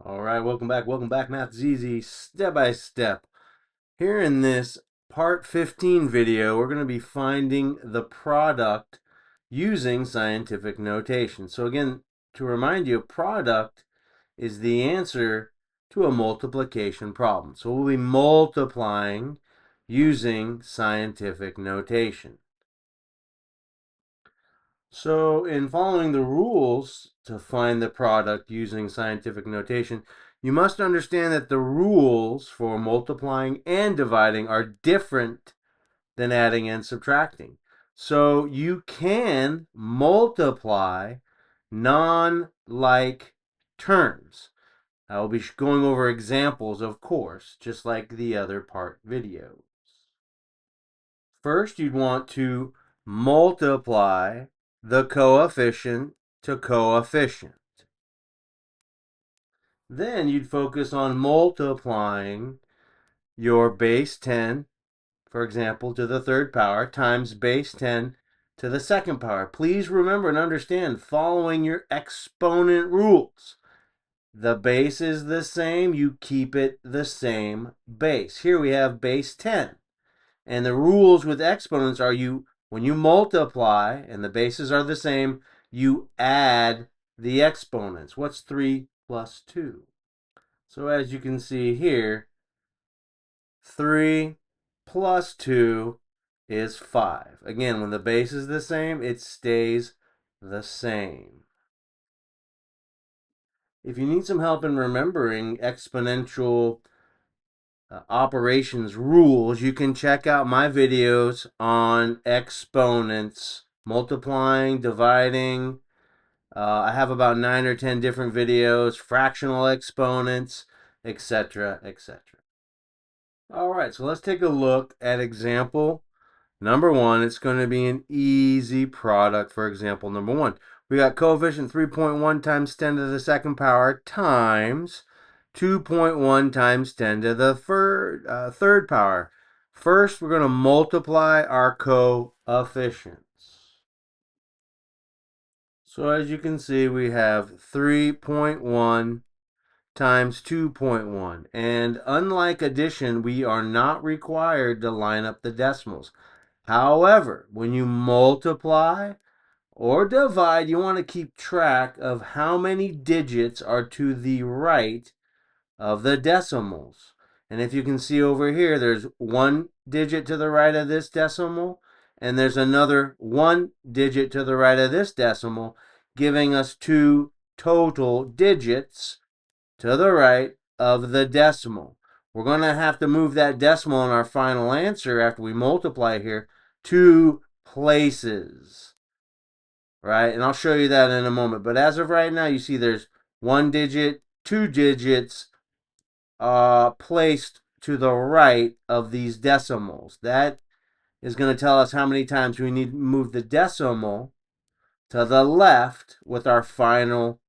All right, welcome back. Welcome back. Math's easy, step by step. Here in this part 15 video, we're going to be finding the product using scientific notation. So again, to remind you, product is the answer to a multiplication problem. So we'll be multiplying using scientific notation. So in following the rules to find the product using scientific notation, you must understand that the rules for multiplying and dividing are different than adding and subtracting. So you can multiply non-like terms. I will be going over examples, of course, just like the other part videos. First, you'd want to multiply the coefficient to coefficient. Then you'd focus on multiplying your base 10, for example, to the third power, times base 10 to the second power. Please remember and understand, following your exponent rules. The base is the same, you keep it the same base. Here we have base 10. And the rules with exponents are when you multiply and the bases are the same, you add the exponents. What's 3 plus 2? So as you can see here, 3 plus 2 is 5. Again, when the base is the same, it stays the same. If you need some help in remembering exponential operations rules, you can check out my videos on exponents, multiplying, dividing. I have about 9 or 10 different videos, fractional exponents, etc., etc. All right, so let's take a look at example number 1. It's going to be an easy product for example number 1. We got coefficient 3.1 times 10 to the second power times 2.1 times 10 to the third power. First, we're going to multiply our coefficients. So as you can see, we have 3.1 times 2.1. And unlike addition, we are not required to line up the decimals. However, when you multiply or divide, you want to keep track of how many digits are to the right of the decimals. And if you can see over here, there's 1 digit to the right of this decimal, and there's another 1 digit to the right of this decimal, giving us 2 total digits to the right of the decimal. We're going to have to move that decimal in our final answer after we multiply here 2 places, right? And I'll show you that in a moment. But as of right now, you see there's 1 digit, 2 digits placed to the right of these decimals. That is going to tell us how many times we need to move the decimal to the left with our final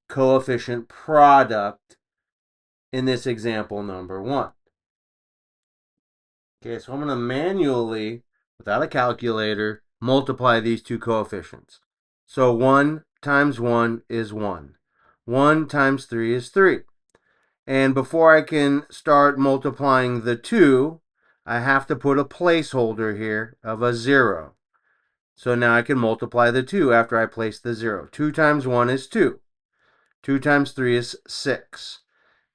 coefficient product in this example number 1. Okay, so I'm going to manually, without a calculator, multiply these two coefficients. So 1 times 1 is 1. 1 times 3 is 3. And before I can start multiplying the 2, I have to put a placeholder here of a 0. So now I can multiply the 2 after I place the 0. 2 times 1 is 2. 2 times 3 is 6.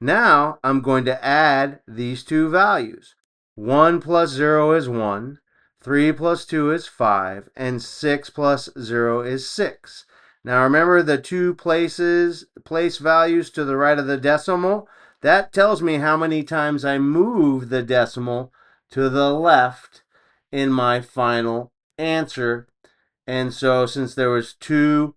Now I'm going to add these two values. 1 plus 0 is 1. 3 plus 2 is 5. And 6 plus 0 is 6. Now remember the two place values to the right of the decimal? That tells me how many times I move the decimal to the left in my final answer. And so since there was 2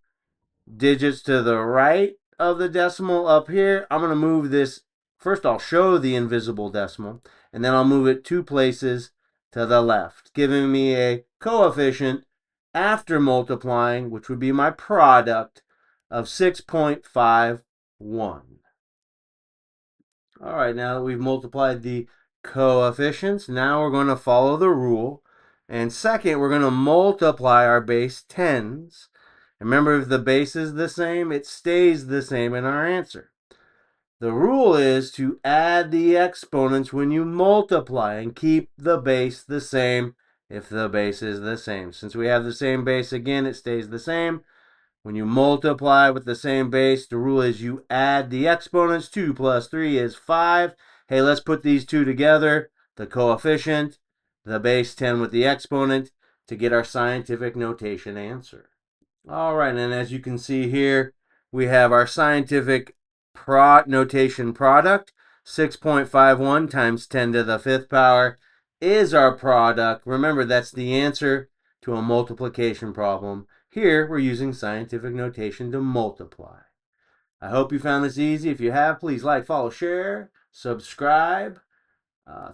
digits to the right of the decimal up here, I'm going to move this. First, I'll show the invisible decimal, and then I'll move it 2 places to the left, giving me a coefficient after multiplying, which would be my product, of 6.51. All right, now that we've multiplied the coefficients, now we're going to follow the rule. And second, we're going to multiply our base 10s. Remember, if the base is the same, it stays the same in our answer. The rule is to add the exponents when you multiply and keep the base the same if the base is the same. Since we have the same base again, it stays the same. When you multiply with the same base, the rule is you add the exponents. 2 plus 3 is 5. Hey, let's put these two together, the coefficient, the base 10 with the exponent, to get our scientific notation answer. All right, and as you can see here, we have our scientific notation product. 6.51 times 10 to the 5th power is our product. Remember, that's the answer to a multiplication problem. Here, we're using scientific notation to multiply. I hope you found this easy. If you have, please like, follow, share, subscribe.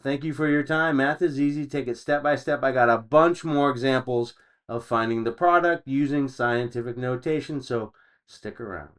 Thank you for your time. Math is easy. Take it step by step. I got a bunch more examples of finding the product using scientific notation, so stick around.